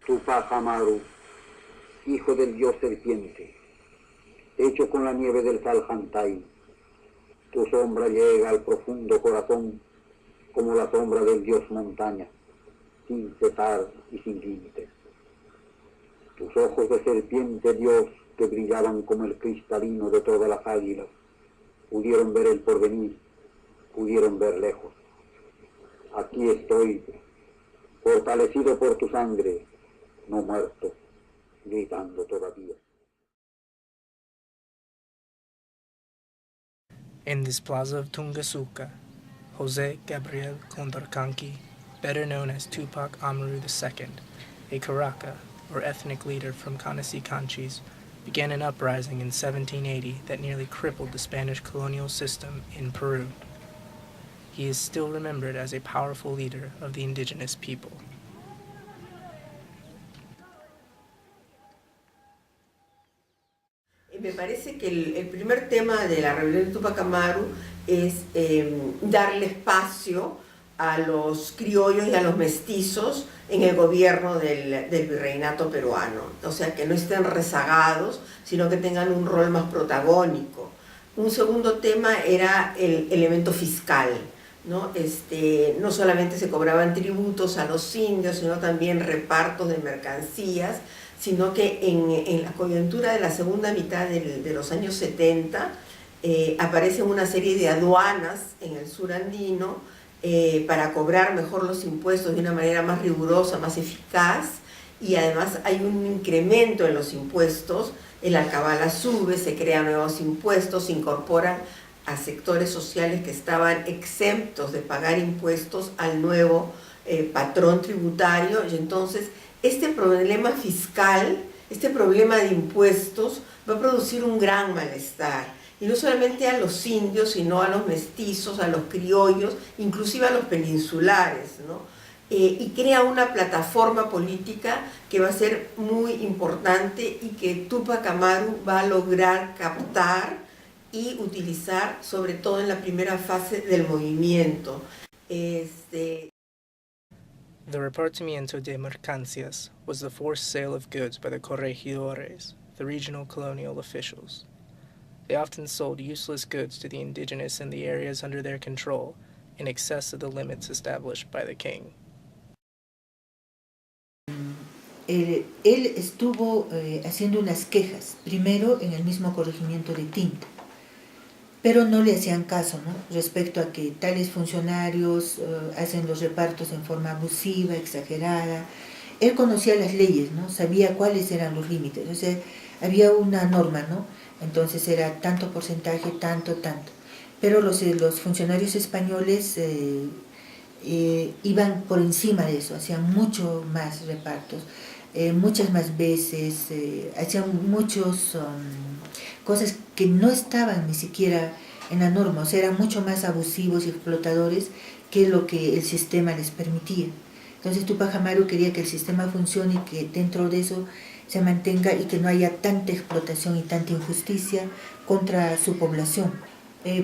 Tupac Amaru, hijo del dios serpiente, hecho con la nieve del Salhantay, tu sombra llega al profundo corazón como la sombra del dios montaña, sin cesar y sin límites. Tus ojos de serpiente, Dios, que brillaban como el cristalino de todas las águilas, pudieron ver el porvenir, pudieron ver lejos. Aquí estoy, fortalecido por tu sangre, no muerto, gritando todavía. In this plaza of Tungasuka, Jose Gabriel Condorcanqui, better known as Tupac Amaru II, a Caraca, or ethnic leader from Canachis, began an uprising in 1780 that nearly crippled the Spanish colonial system in Peru. He is still remembered as a powerful leader of the indigenous people. Me parece que el primer tema de la rebelión de Tupac Amaru es darle espacio a los criollos y a los mestizos en el gobierno del virreinato peruano. O sea, que no estén rezagados, sino que tengan un rol más protagónico. Un segundo tema era el elemento fiscal, ¿no? No solamente se cobraban tributos a los indios, sino también repartos de mercancías, sino que en la coyuntura de la segunda mitad de los años 70 aparecen una serie de aduanas en el sur andino para cobrar mejor los impuestos de una manera más rigurosa, más eficaz, y además hay un incremento en los impuestos, el alcabala sube, se crean nuevos impuestos, se incorporan a sectores sociales que estaban exentos de pagar impuestos al nuevo patrón tributario, y entonces este problema fiscal, este problema de impuestos va a producir un gran malestar, y no solamente a los indios, sino a los mestizos, a los criollos, inclusive a los peninsulares, ¿no? Y crea una plataforma política que va a ser muy importante y que Tupac Amaru va a lograr captar y utilizar, sobre todo en la primera fase del movimiento. The repartimiento de mercancías was the forced sale of goods by the corregidores, the regional colonial officials. They often sold useless goods to the indigenous in the areas under their control, in excess of the limits established by the king. Él estuvo haciendo unas quejas, primero en el mismo corregimiento de Tinta, pero no le hacían caso, ¿no? Respecto a que tales funcionarios hacen los repartos en forma abusiva, exagerada. Él conocía las leyes, ¿no? Sabía cuáles eran los límites, o sea, había una norma, ¿no? Entonces era tanto porcentaje, tanto. Pero los funcionarios españoles iban por encima de eso, hacían mucho más repartos, muchas más veces, hacían muchas cosas que no estaban ni siquiera en la norma, o sea, eran mucho más abusivos y explotadores que lo que el sistema les permitía. Entonces Tupac Amaru quería que el sistema funcione y que dentro de eso se mantenga y que no haya tanta explotación y tanta injusticia contra su población.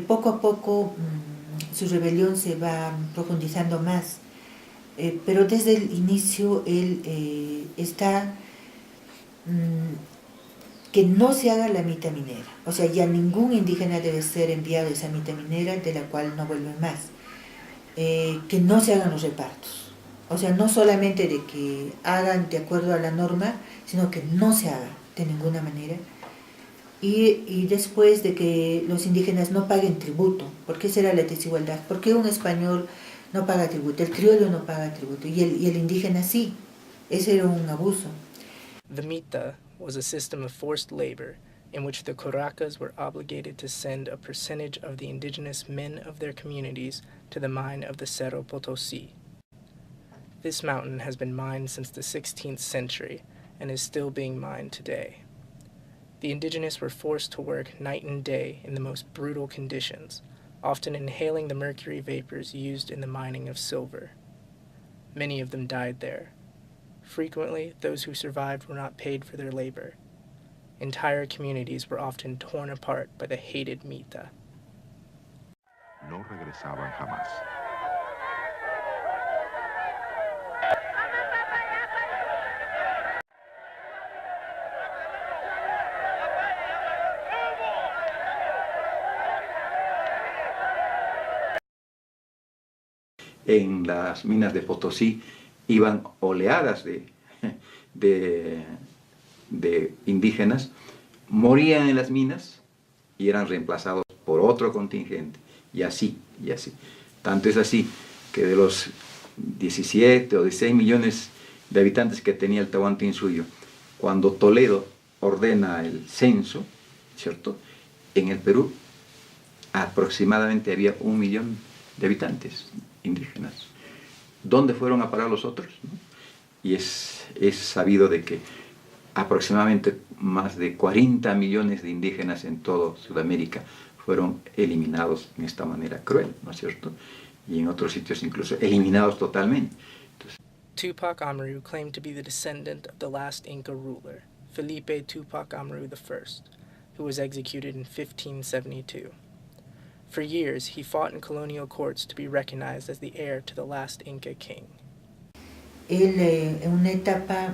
Poco a poco su rebelión se va profundizando más, pero desde el inicio él está que no se haga la mita minera, o sea, ya ningún indígena debe ser enviado a esa mita minera de la cual no vuelven más, que no se hagan los repartos, o sea, no solamente de que hagan de acuerdo a la norma, sino que no se haga de ninguna manera. Y después de que los indígenas no paguen tributo, ¿por qué será la desigualdad? ¿Por qué un español no paga tributo? El criollo no paga tributo y el indígena sí. Ese era un abuso. The mita was a system of forced labor in which the Coracas were obligated to send a percentage of the indigenous men of their communities to the mine of the Cerro Potosi. This mountain has been mined since the 16th century and is still being mined today. The indigenous were forced to work night and day in the most brutal conditions, often inhaling the mercury vapors used in the mining of silver. Many of them died there. Frequently, those who survived were not paid for their labor. Entire communities were often torn apart by the hated mita. No regresaban jamás. en las minas de Potosí iban oleadas de indígenas, morían en las minas y eran reemplazados por otro contingente, y así, y así. Tanto es así que de los 17 o 16 millones de habitantes que tenía el Tahuantinsuyo, cuando Toledo ordena el censo, ¿cierto?, en el Perú aproximadamente había 1 millón de habitantes indígenas. ¿Dónde fueron a parar los otros? ¿No? Y es sabido de que aproximadamente más de 40 millones de indígenas en toda Sudamérica fueron eliminados en esta manera cruel, ¿no es cierto? Y en otros sitios incluso eliminados totalmente. Entonces, Tupac Amaru claimed to be the descendant of the last Inca ruler, Felipe Tupac Amaru I, who was executed in 1572. For years, he fought in colonial courts to be recognized as the heir to the last Inca king. Él, en una etapa,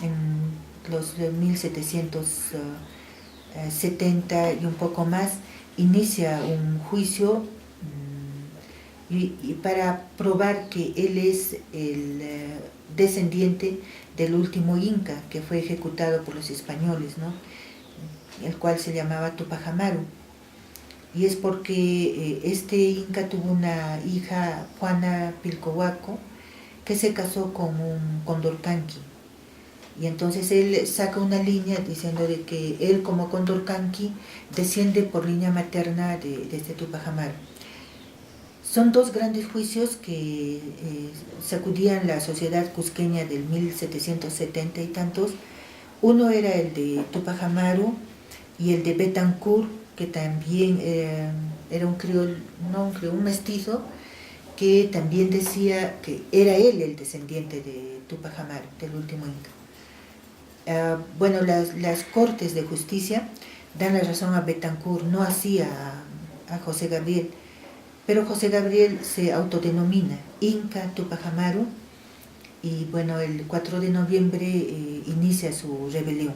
en los 1770 y un poco más, inicia un juicio y para probar que él es el descendiente del último Inca que fue ejecutado por los españoles, ¿no?, el cual se llamaba Tupac Amaru. Y es porque este Inca tuvo una hija, Juana Pilcohuaco, que se casó con un Condorcanqui. Y entonces él saca una línea diciendo de que él, como Condorcanqui, desciende por línea materna de este Tupac Amaru. Son dos grandes juicios que sacudían la sociedad cusqueña del 1770 y tantos. Uno era el de Tupac Amaru y el de Betancourt, que también era un criol, no un criol, un mestizo, que también decía que era él el descendiente de Tupac Amaru, del último Inca. Bueno, las cortes de justicia dan la razón a Betancourt, no así a José Gabriel, pero José Gabriel se autodenomina Inca Tupac Amaru y bueno, el 4 de noviembre inicia su rebelión.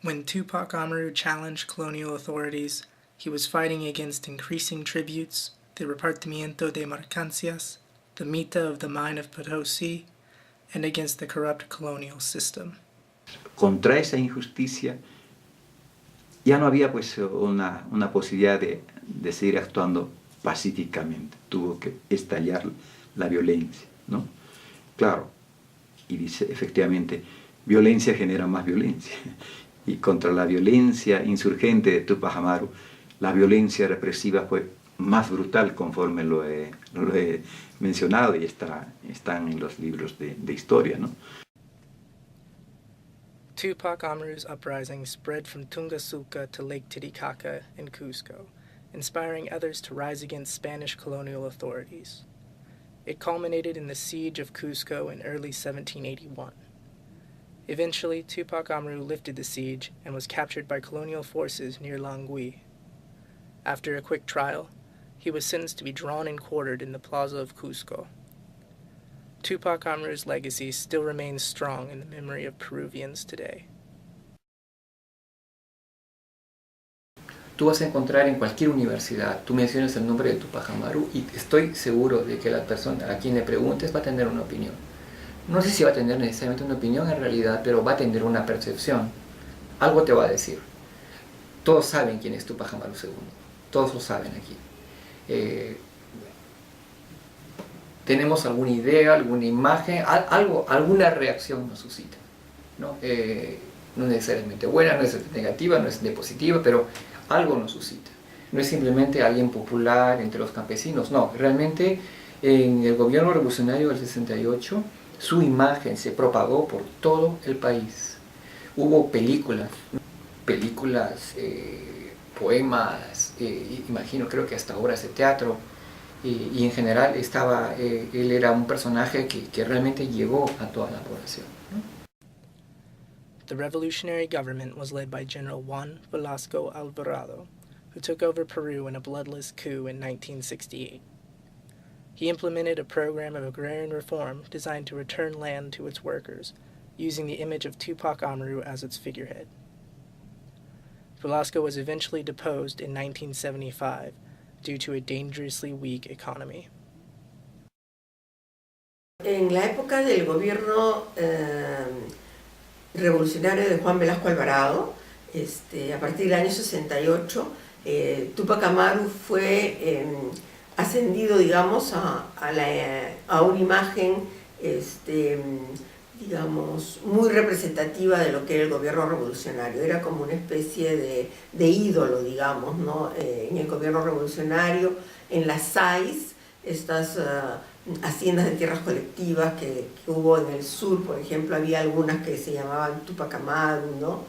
When Tupac Amaru challenged colonial authorities, he was fighting against increasing tributes, the repartimiento de mercancías, the mita of the mine of Potosi, and against the corrupt colonial system. Contra esa injusticia ya no había pues una posibilidad de seguir actuando pacíficamente. Tuvo que estallar la violencia, ¿no? Claro, y dice efectivamente, violencia genera más violencia. Y contra la violencia insurgente de Tupac Amaru, la violencia represiva fue más brutal, conforme lo he mencionado, y están en los libros de historia, ¿no? Tupac Amaru's uprising spread from Tungasulca to Lake Titicaca in Cusco, inspiring others to rise against Spanish colonial authorities. It culminated in the siege of Cusco in early 1781. Eventually, Tupac Amaru lifted the siege and was captured by colonial forces near Langui. After a quick trial, he was sentenced to be drawn and quartered in the plaza of Cusco. Tupac Amaru's legacy still remains strong in the memory of Peruvians today. Tú vas a encontrar en cualquier universidad, tú mencionas el nombre de Tupac Amaru y estoy seguro de que la persona a quien le preguntes va a tener una opinión. No sé si va a tener necesariamente una opinión en realidad, pero va a tener una percepción. Algo te va a decir. Todos saben quién es Tupac Amaru II. Todos lo saben aquí. Tenemos alguna idea, alguna imagen, alguna reacción nos suscita, ¿no? No necesariamente buena, no es negativa, no es positiva, pero algo nos suscita. No es simplemente alguien popular entre los campesinos, no. Realmente en el gobierno revolucionario del 68, su imagen se propagó por todo el país. Hubo películas, poemas, imagino, creo que hasta obras de teatro, y en general él era un personaje que realmente llegó a toda la población, ¿no? The revolutionary government was led by General Juan Velasco Alvarado, who took over Peru in a bloodless coup in 1968. He implemented a program of agrarian reform designed to return land to its workers, using the image of Tupac Amaru as its figurehead. Velasco was eventually deposed in 1975 due to a dangerously weak economy. en la época del gobierno revolucionario de Juan Velasco Alvarado, a partir del año 68, Túpac Amaru fue ascendido, digamos, a una imagen, digamos, muy representativa de lo que era el gobierno revolucionario. Era como una especie de ídolo, digamos, ¿no? En el gobierno revolucionario, en las SAIS, estas haciendas de tierras colectivas que hubo en el sur, por ejemplo, había algunas que se llamaban Túpac Amaru, ¿no?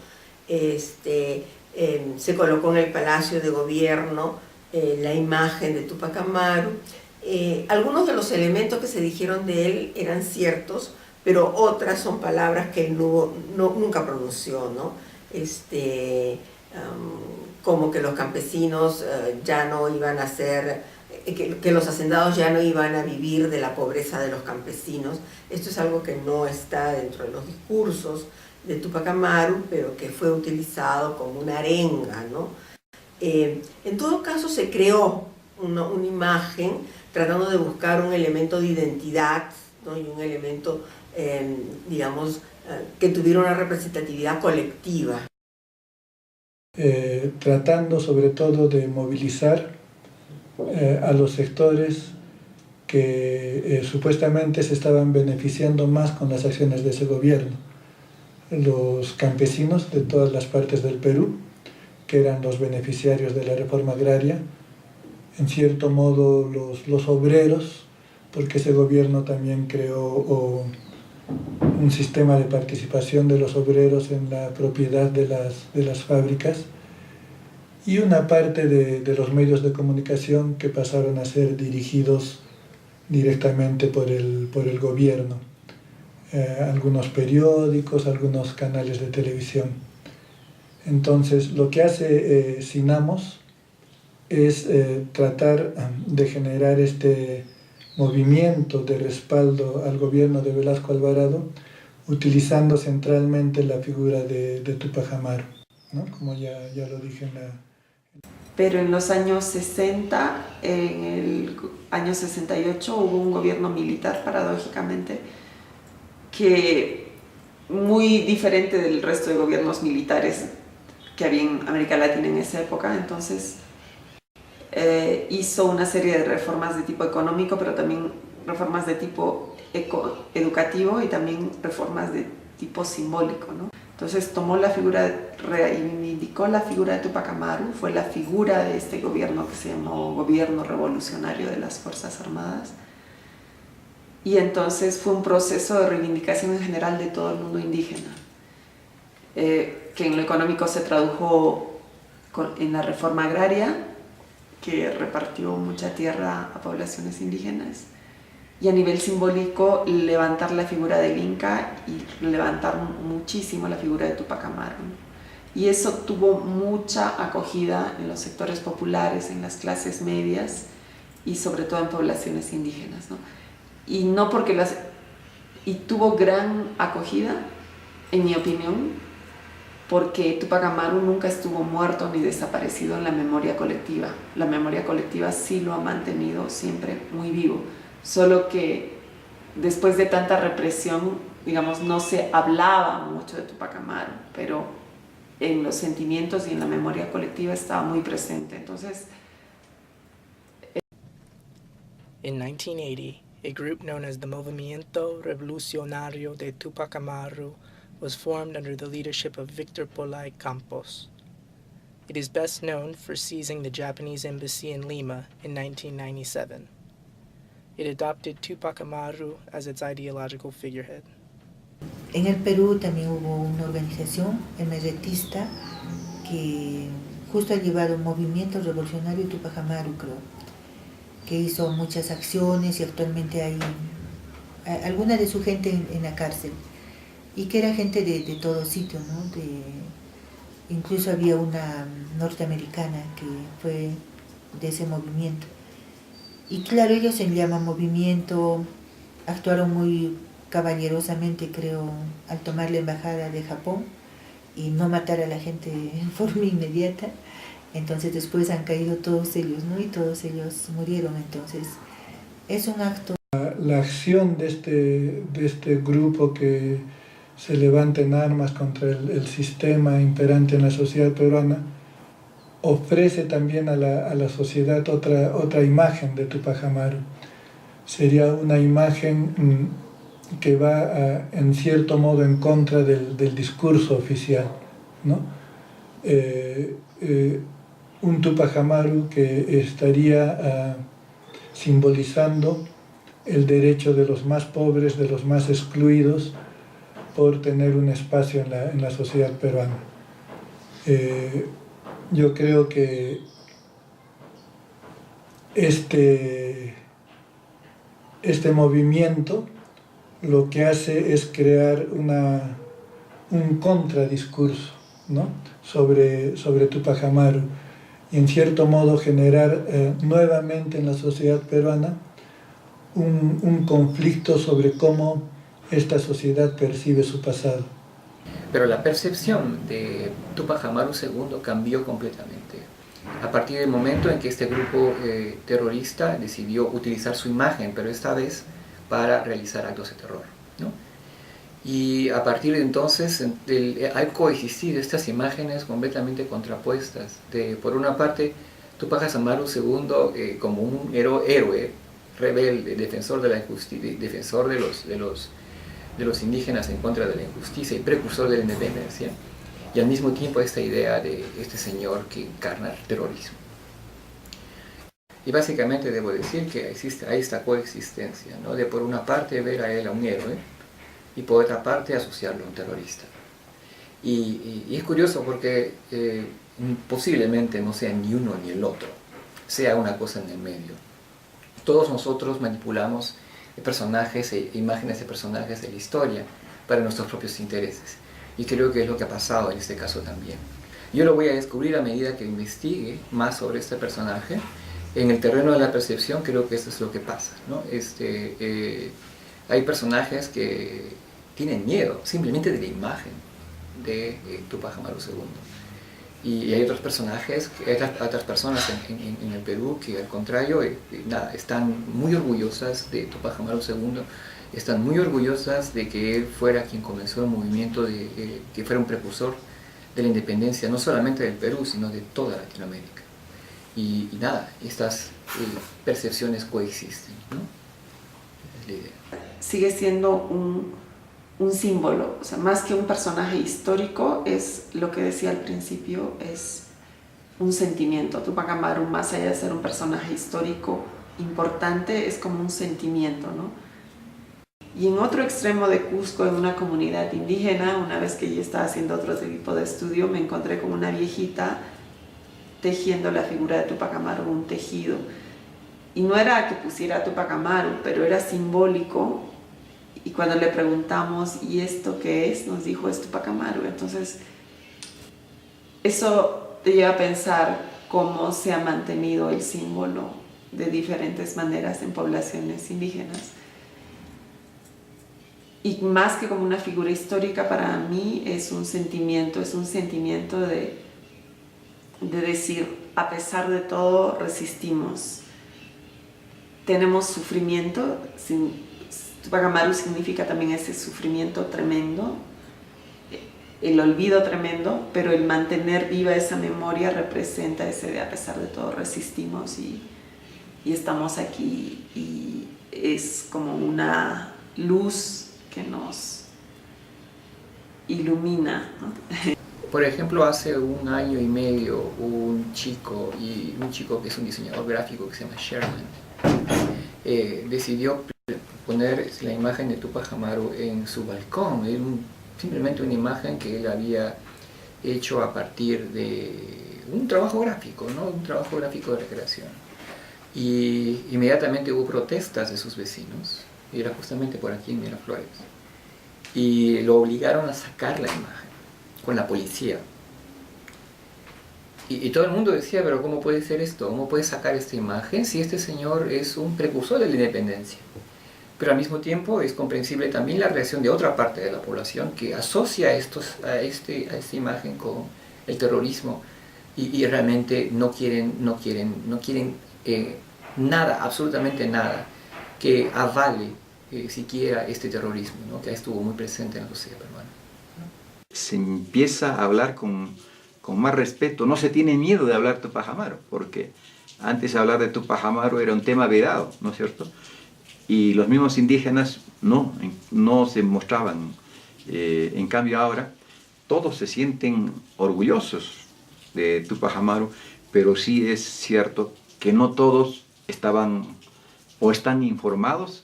Se colocó en el Palacio de Gobierno la imagen de Túpac Amaru. Algunos de los elementos que se dijeron de él eran ciertos, pero otras son palabras que él nunca pronunció, ¿no? Como que los campesinos ya no iban a ser, que los hacendados ya no iban a vivir de la pobreza de los campesinos. Esto es algo que no está dentro de los discursos de Túpac Amaru, pero que fue utilizado como una arenga, ¿no? En todo caso se creó una imagen tratando de buscar un elemento de identidad, ¿no? Y un elemento, digamos, que tuviera una representatividad colectiva. Tratando sobre todo de movilizar a los sectores que supuestamente se estaban beneficiando más con las acciones de ese gobierno. Los campesinos de todas las partes del Perú, que eran los beneficiarios de la reforma agraria, en cierto modo los obreros, porque ese gobierno también creó un sistema de participación de los obreros en la propiedad de las fábricas, y una parte de los medios de comunicación que pasaron a ser dirigidos directamente por el gobierno. Algunos periódicos, algunos canales de televisión. Entonces, lo que hace Sinamos es tratar de generar este movimiento de respaldo al gobierno de Velasco Alvarado, utilizando centralmente la figura de Túpac Amaru, ¿no? Como ya lo dije en la... Pero en los años 60, en el año 68, hubo un gobierno militar, paradójicamente, que muy diferente del resto de gobiernos militares que había en América Latina en esa época. Entonces hizo una serie de reformas de tipo económico, pero también reformas de tipo educativo y también reformas de tipo simbólico, ¿no? Entonces tomó la figura, reivindicó la figura de Túpac Amaru, fue la figura de este gobierno que se llamó Gobierno Revolucionario de las Fuerzas Armadas. Y entonces fue un proceso de reivindicación en general de todo el mundo indígena, que en lo económico se tradujo en la reforma agraria, que repartió mucha tierra a poblaciones indígenas, y a nivel simbólico levantar la figura del Inca y levantar muchísimo la figura de Túpac Amaru. Y eso tuvo mucha acogida en los sectores populares, en las clases medias y sobre todo en poblaciones indígenas, ¿no? Y no porque y tuvo gran acogida, en mi opinión, porque Túpac Amaru nunca estuvo muerto ni desaparecido en la memoria colectiva. La memoria colectiva sí lo ha mantenido siempre muy vivo, solo que después de tanta represión, digamos, no se hablaba mucho de Túpac Amaru, pero en los sentimientos y en la memoria colectiva estaba muy presente. Entonces, in 1980, a group known as the Movimiento Revolucionario de Túpac Amaru was formed under the leadership of Victor Polay Campos. It is best known for seizing the Japanese embassy in Lima in 1997. It adopted Túpac Amaru as its ideological figurehead. En el Perú también hubo una organización emeretista que justo ha llevado un movimiento revolucionario Túpac Amaru, creo, que hizo muchas acciones y actualmente hay alguna de su gente en la cárcel, y que era gente de todo sitio, ¿no? Incluso había una norteamericana que fue de ese movimiento. Y claro, ellos se llaman movimiento, actuaron muy caballerosamente, creo, al tomar la embajada de Japón y no matar a la gente en forma inmediata. Entonces después han caído todos ellos, ¿no? Y todos ellos murieron. Entonces es un acto. la acción de este grupo que se levanta en armas contra el sistema imperante en la sociedad peruana ofrece también a la sociedad otra imagen de Tupac Amaru. Sería una imagen que va en cierto modo en contra del discurso oficial, ¿no? Un Tupac Amaru que estaría simbolizando el derecho de los más pobres, de los más excluidos, por tener un espacio en la sociedad peruana. Yo creo que este movimiento lo que hace es crear un contradiscurso, ¿no? sobre Tupac Amaru, y en cierto modo generar nuevamente en la sociedad peruana un conflicto sobre cómo esta sociedad percibe su pasado. Pero la percepción de Tupac Amaru II cambió completamente a partir del momento en que este grupo terrorista decidió utilizar su imagen, pero esta vez para realizar actos de terror, ¿no? Y a partir de entonces hay coexistido estas imágenes completamente contrapuestas. Por una parte, Tupac Amaru II como un héroe, rebelde, defensor de la injusticia, defensor de los indígenas en contra de la injusticia y precursor de la independencia, y al mismo tiempo esta idea de este señor que encarna el terrorismo. Y básicamente debo decir que hay esta coexistencia, ¿no? De por una parte ver a él a un héroe y por otra parte asociarlo a un terrorista. Y es curioso porque posiblemente no sea ni uno ni el otro, sea una cosa en el medio. Todos nosotros manipulamos personajes e imágenes de personajes de la historia para nuestros propios intereses, y creo que es lo que ha pasado en este caso también. Yo lo voy a descubrir a medida que investigue más sobre este personaje. En el terreno de la percepción creo que eso es lo que pasa, ¿no? Hay personajes que tienen miedo simplemente de la imagen de Tupac Amaru II. Y hay otros personajes, otras personas en el Perú que al contrario están muy orgullosas de Tupac Amaru II, están muy orgullosas de que él fuera quien comenzó el movimiento, que fuera un precursor de la independencia, no solamente del Perú, sino de toda Latinoamérica. Y estas percepciones coexisten, ¿no? Es la idea. Sigue siendo un símbolo, o sea, más que un personaje histórico, es lo que decía al principio, es un sentimiento. Tupac Amaru, más allá de ser un personaje histórico importante, es como un sentimiento, ¿no? Y en otro extremo de Cusco, en una comunidad indígena, una vez que yo estaba haciendo otro tipo de estudio, me encontré con una viejita tejiendo la figura de Tupac Amaru, un tejido. Y no era que pusiera Tupac Amaru, pero era simbólico. Y cuando le preguntamos, ¿y esto qué es?, nos dijo, es Tupac Amaru. Entonces, eso te lleva a pensar cómo se ha mantenido el símbolo de diferentes maneras en poblaciones indígenas. Y más que como una figura histórica, para mí es un sentimiento de decir, a pesar de todo, resistimos. Tenemos sufrimiento. Tupac Amaru significa también ese sufrimiento tremendo, el olvido tremendo, pero el mantener viva esa memoria representa ese de a pesar de todo resistimos y estamos aquí, y es como una luz que nos ilumina, ¿no? Por ejemplo, hace 1 año y medio un chico que es un diseñador gráfico que se llama Sherman, decidió poner la imagen de Tupac Amaru en su balcón. Era simplemente una imagen que él había hecho a partir de un trabajo gráfico, ¿no? Un trabajo gráfico de recreación. Y inmediatamente hubo protestas de sus vecinos, y era justamente por aquí en Miraflores, y lo obligaron a sacar la imagen con la policía. Y todo el mundo decía, pero ¿cómo puede ser esto? ¿Cómo puede sacar esta imagen si este señor es un precursor de la independencia? Pero al mismo tiempo es comprensible también la reacción de otra parte de la población que asocia a esta imagen con el terrorismo y realmente no quieren nada, absolutamente nada, que avale siquiera este terrorismo, ¿no? Que estuvo muy presente en la sociedad peruana. Se empieza a hablar con más respeto, no se tiene miedo de hablar Tupac Amaru, porque antes hablar de Tupac Amaru era un tema vedado, ¿no es cierto? Y los mismos indígenas no se mostraban. En cambio ahora todos se sienten orgullosos de Tupac Amaru, pero sí es cierto que no todos estaban o están informados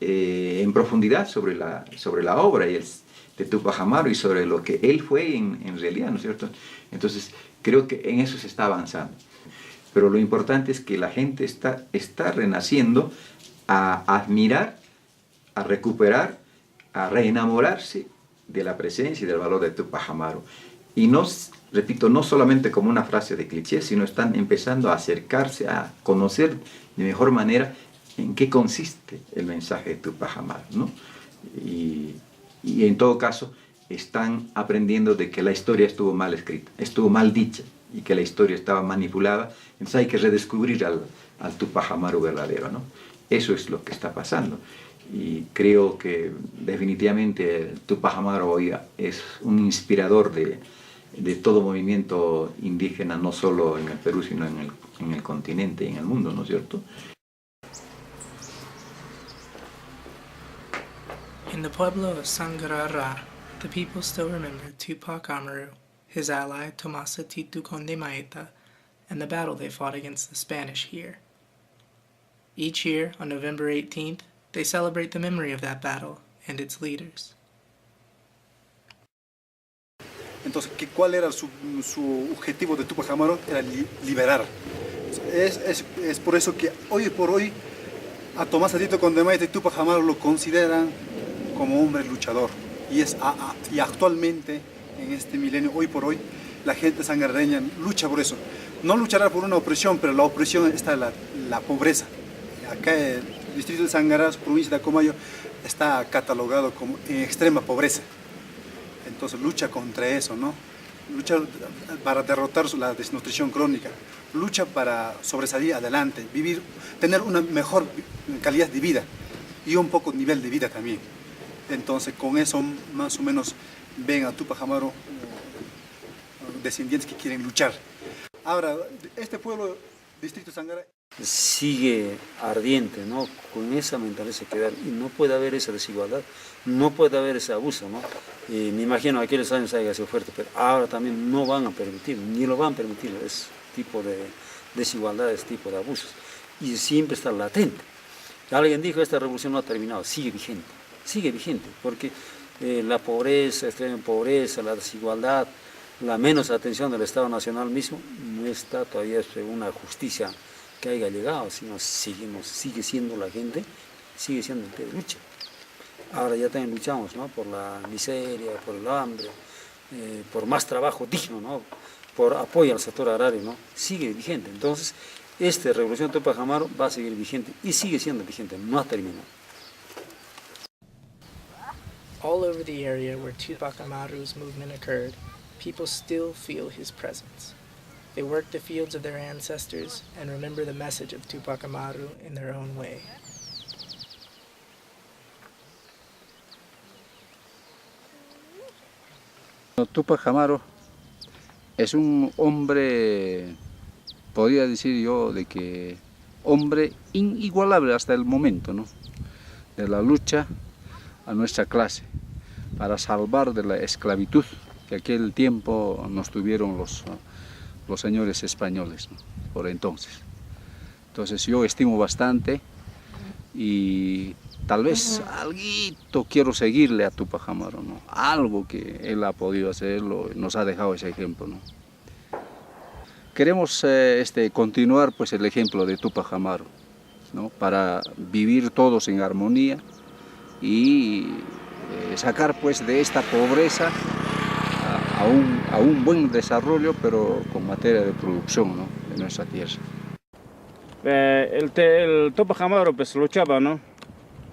en profundidad sobre la obra de Tupac Amaru y sobre lo que él fue en realidad, ¿no es cierto? Entonces creo que en eso se está avanzando. Pero lo importante es que la gente está renaciendo a admirar, a recuperar, a reenamorarse de la presencia y del valor de Tupac Amaru. Y no, repito, no solamente como una frase de cliché, sino están empezando a acercarse, a conocer de mejor manera en qué consiste el mensaje de Tupac Amaru, ¿no? Y en todo caso están aprendiendo de que la historia estuvo mal escrita, estuvo mal dicha y que la historia estaba manipulada. Entonces hay que redescubrir al Tupac Amaru verdadero, ¿no? Eso es lo que está pasando. Y creo que definitivamente el Tupac Amaru hoy es un inspirador de todo movimiento indígena, no solo en el Perú, sino en el continente y en el mundo, ¿no es cierto? In the pueblo of Sangararra, the people still remember Tupac Amaru, his ally Tomasa Titu Conde Maeta, and the battle they fought against the Spanish here. Each year, on November 18th, they celebrate the memory of that battle and its leaders. Entonces, ¿cuál era su objetivo de Tupac Amaru? Era liberar. Es por eso que hoy por hoy a Tomás Titu Conde Maeta y Tupac Amaru lo consideran como hombre luchador. Y actualmente, en este milenio, hoy por hoy, la gente sangarreña lucha por eso. No luchará por una opresión, pero la opresión está en la pobreza. Acá el distrito de Sangaras, provincia de Acomayo, está catalogado como en extrema pobreza. Entonces lucha contra eso, ¿no? Lucha para derrotar la desnutrición crónica, lucha para sobresalir adelante, tener una mejor calidad de vida y un poco nivel de vida también. Entonces con eso más o menos ven a Tupac Amaru descendientes que quieren luchar. Ahora, este pueblo, distrito de Sangara, sigue ardiente, ¿no? Con esa mentalidad se queda y no puede haber esa desigualdad, no puede haber ese abuso, ¿no? Y me imagino aquellos años haya sido fuerte, pero ahora también no van a permitir, ni lo van a permitir ese tipo de desigualdad, ese tipo de abusos. Y siempre está latente. Alguien dijo, esta revolución no ha terminado, sigue vigente, porque la pobreza, extrema pobreza, la desigualdad, la menos atención del Estado Nacional mismo, no está todavía una justicia que haya llegado, sino sigue siendo la gente, sigue siendo el que lucha. Ahora ya también luchamos, ¿no? Por la miseria, por el hambre, por más trabajo digno, ¿no? Por apoyo al sector agrario, ¿no? Sigue vigente. Entonces, esta revolución de Tupac Amaru va a seguir vigente y sigue siendo vigente, no ha terminado. All over the area where Tupac Amaru's movement occurred, people still feel his presence. They work the fields of their ancestors and remember the message of Tupac Amaru in their own way. Tupac Amaru es un hombre, podría decir yo, de que hombre inigualable hasta el momento, ¿no? De la lucha a nuestra clase para salvar de la esclavitud que aquel tiempo nos tuvieron los señores españoles, ¿no? Por entonces. Entonces yo estimo bastante y tal vez algo quiero seguirle a Tupac Amaru, ¿no? Algo que él ha podido hacer, nos ha dejado ese ejemplo, ¿no? Queremos continuar pues el ejemplo de Tupac Amaru, ¿no? Para vivir todos en armonía y sacar pues de esta pobreza a un buen desarrollo, pero con materia de producción, ¿no? De nuestra tierra. El Tupac Amaru pues luchaba, ¿no?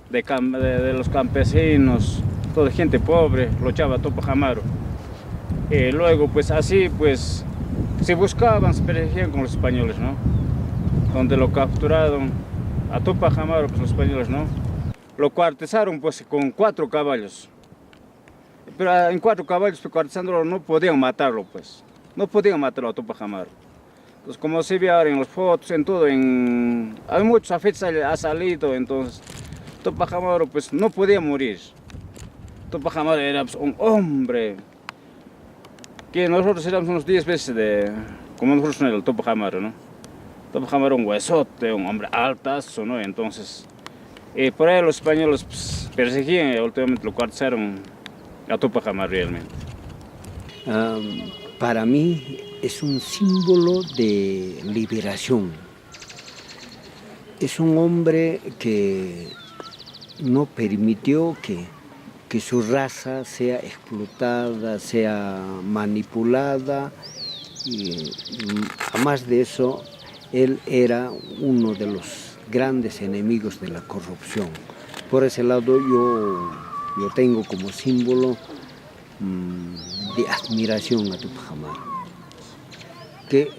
De los campesinos, toda gente pobre, luchaba Tupac Amaru. Y luego pues así pues se buscaban, se peleaban con los españoles, ¿no? Donde lo capturaron a Tupac Amaru pues los españoles, ¿no? lo cuartizaron pues con 4 caballos. Pero en 4 caballos cuartizándolo no podían matarlo pues. No podían matarlo a Tupac Amaru. Entonces como se ve ahora en las fotos, en todo, hay muchos afectos ha salido, entonces Tupac Amaru pues no podía morir. Tupac Amaru era pues, un hombre que nosotros éramos unos 10 veces como nosotros en el Tupac Amaru, ¿no? Tupac Amaru un huesote, un hombre altazo, ¿no? Entonces, por ahí los españoles pues, perseguían y últimamente lo cuartizaron a Tupac Amaru realmente. Para mí es un símbolo de liberación. Es un hombre que no permitió que su raza sea explotada, sea manipulada. Y además de eso, él era uno de los grandes enemigos de la corrupción. Por ese lado yo tengo como símbolo de admiración a Tupac Amaru, que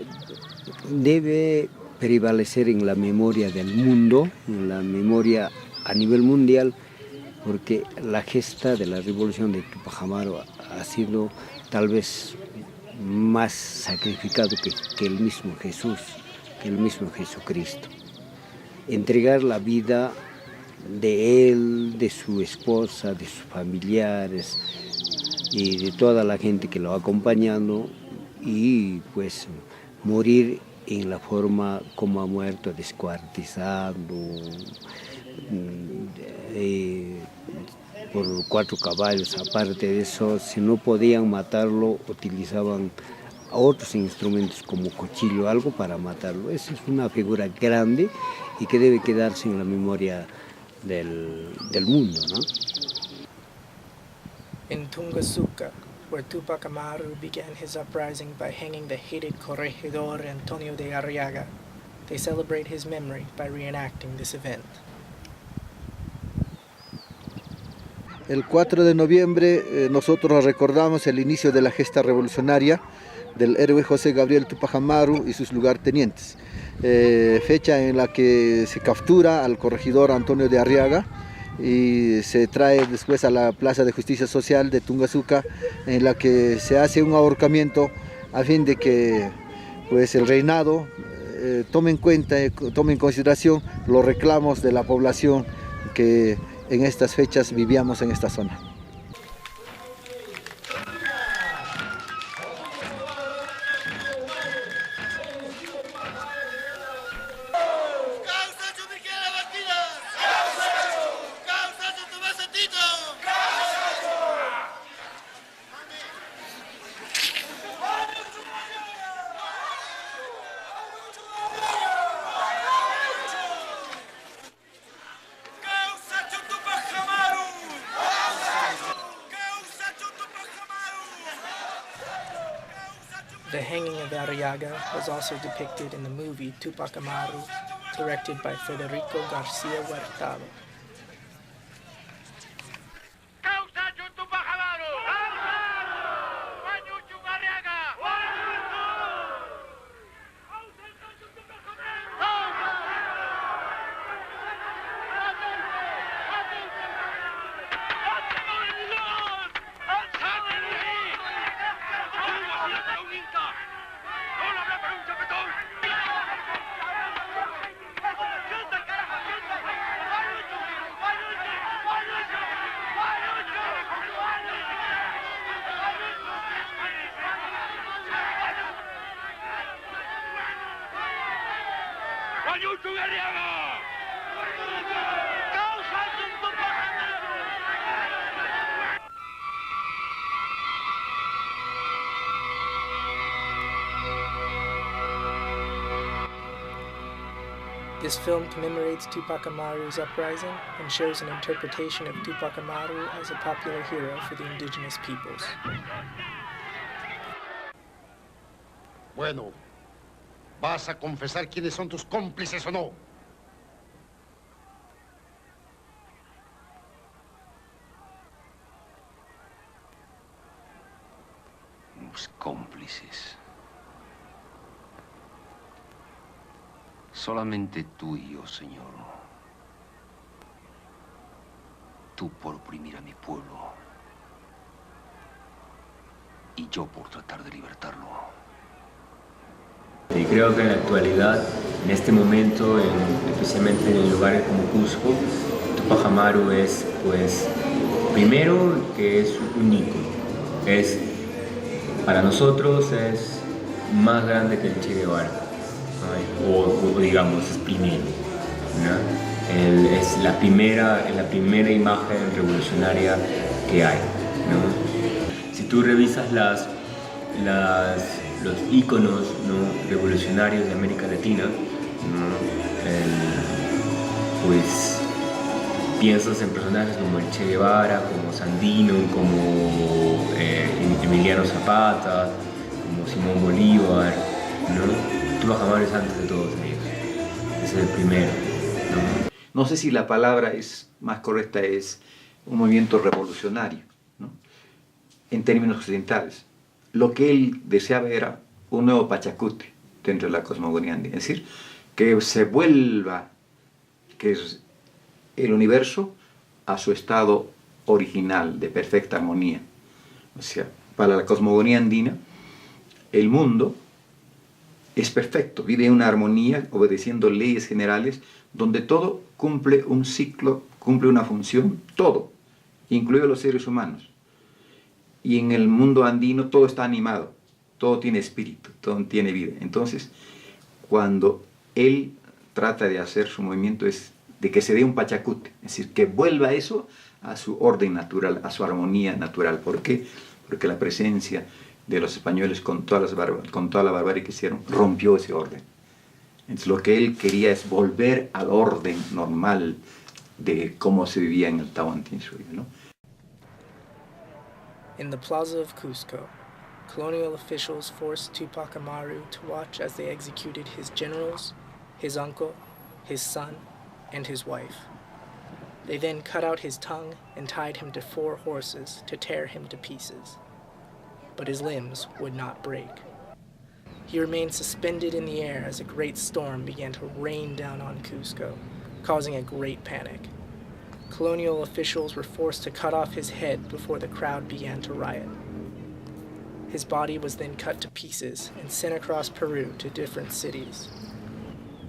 debe prevalecer en la memoria del mundo, en la memoria a nivel mundial, porque la gesta de la revolución de Tupac Amaru ha sido tal vez más sacrificado que el mismo Jesús, que el mismo Jesucristo. Entregar la vida de él, de su esposa, de sus familiares y de toda la gente que lo ha acompañado, y pues morir en la forma como ha muerto, descuartizado por 4 caballos. Aparte de eso, si no podían matarlo, utilizaban otros instrumentos como cuchillo, algo para matarlo. Esa es una figura grande y que debe quedarse en la memoria del mundo, ¿no? In Tungasuka, where Tupac Amaru began his uprising by hanging the hated corregidor Antonio de Arriaga, they celebrate his memory by reenacting this event. El 4 de noviembre nosotros recordamos el inicio de la gesta revolucionaria del héroe José Gabriel Tupac Amaru y sus lugartenientes. Fecha en la que se captura al corregidor Antonio de Arriaga y se trae después a la Plaza de Justicia Social de Tungasuka, en la que se hace un ahorcamiento a fin de que pues, el reinado tome en cuenta, tome en consideración los reclamos de la población que en estas fechas vivíamos en esta zona. The hanging of Arriaga was also depicted in the movie Tupac Amaru, directed by Federico Garcia Hurtado. This film commemorates Tupac Amaru's uprising and shows an interpretation of Tupac Amaru as a popular hero for the indigenous peoples. Bueno, ¿vas a confesar quiénes son tus cómplices o no? Los cómplices. Solamente tú y yo, Señor. Tú por oprimir a mi pueblo. Y yo por tratar de libertarlo. Y creo que en la actualidad, en este momento, especialmente en lugares como Cusco, Tupac Amaru es, pues, primero que es un ícono. Para nosotros es más grande que el Che Guevara, ¿no? o digamos, es primero, ¿no? Es la primera imagen revolucionaria que hay, ¿no? Si tú revisas los íconos, ¿no?, revolucionarios de América Latina, ¿no?, pues piensas en personajes como el Che Guevara, como Sandino, como Emiliano Zapata, como Simón Bolívar, ¿no? Tupac Amaru es antes de todos ellos, es el primero, ¿no? No sé si la palabra es más correcta, es un movimiento revolucionario, ¿no?, en términos occidentales. Lo que él deseaba era un nuevo Pachacuti dentro de la cosmogonía andina, es decir, que se vuelva, que es el universo, a su estado original de perfecta armonía. O sea, para la cosmogonía andina, el mundo es perfecto, vive en una armonía obedeciendo leyes generales donde todo cumple un ciclo, cumple una función, todo, incluidos los seres humanos. Y en el mundo andino todo está animado, todo tiene espíritu, todo tiene vida. Entonces, cuando él trata de hacer su movimiento es de que se dé un Pachacuti, es decir, que vuelva eso a su orden natural, a su armonía natural. ¿Por qué? Porque la presencia de los españoles con toda la barbarie que hicieron rompió ese orden. Entonces lo que él quería es volver al orden normal de cómo se vivía en el Tahuantinsuyo, ¿no? In the plaza of Cusco, colonial officials forced Tupac Amaru to watch as they executed his generals, his uncle, his son, and his wife. They then cut out his tongue and tied him to 4 horses to tear him to pieces. But his limbs would not break. He remained suspended in the air as a great storm began to rain down on Cusco, causing a great panic. Colonial officials were forced to cut off his head before the crowd began to riot. His body was then cut to pieces and sent across Peru to different cities.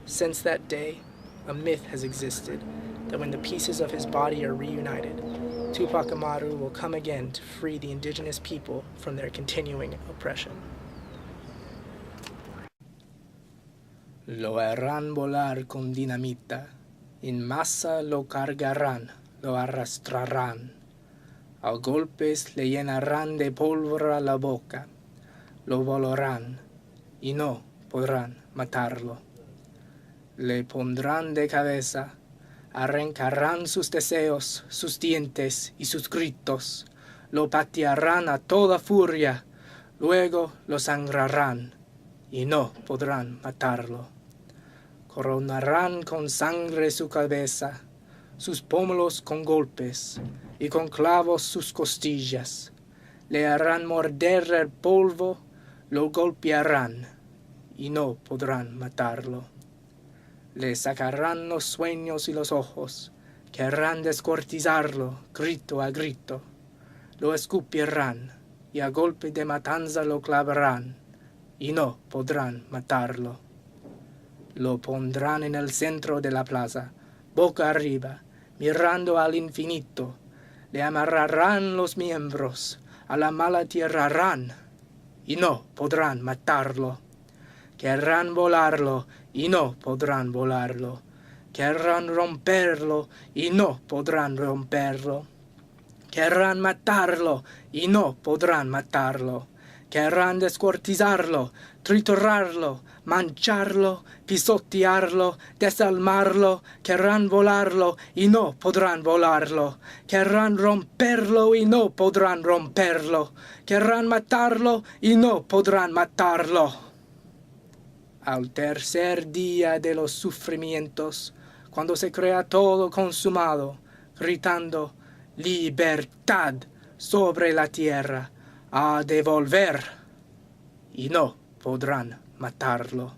Since that day, a myth has existed that when the pieces of his body are reunited, Tupac Amaru will come again to free the indigenous people from their continuing oppression. Lo harán volar con dinamita, en masa lo cargarán, lo arrastrarán. A golpes le llenarán de pólvora la boca, lo volarán y no podrán matarlo. Le pondrán de cabeza, arrancarán sus deseos, sus dientes y sus gritos, lo patearán a toda furia, luego lo sangrarán y no podrán matarlo. Coronarán con sangre su cabeza, sus pómulos con golpes y con clavos sus costillas. Le harán morder el polvo, lo golpearán y no podrán matarlo. Le sacarán los sueños y los ojos, querrán descuartizarlo grito a grito. Lo escupirán y a golpe de matanza lo clavarán y no podrán matarlo. Lo pondrán en el centro de la plaza, boca arriba, mirando al infinito. Le amarrarán los miembros, a la mala tierrarán y no podrán matarlo. Querrán volarlo y no podrán volarlo. Querrán romperlo y no podrán romperlo. Querrán matarlo y no podrán matarlo. Querrán descuartizarlo, triturarlo, mancharlo, pisotearlo, desalmarlo. Querrán volarlo y no podrán volarlo. Querrán romperlo y no podrán romperlo. Querrán matarlo y no podrán matarlo. Al tercer día de los sufrimientos, cuando se crea todo consumado, gritando libertad sobre la tierra, a devolver, y no podrán matarlo.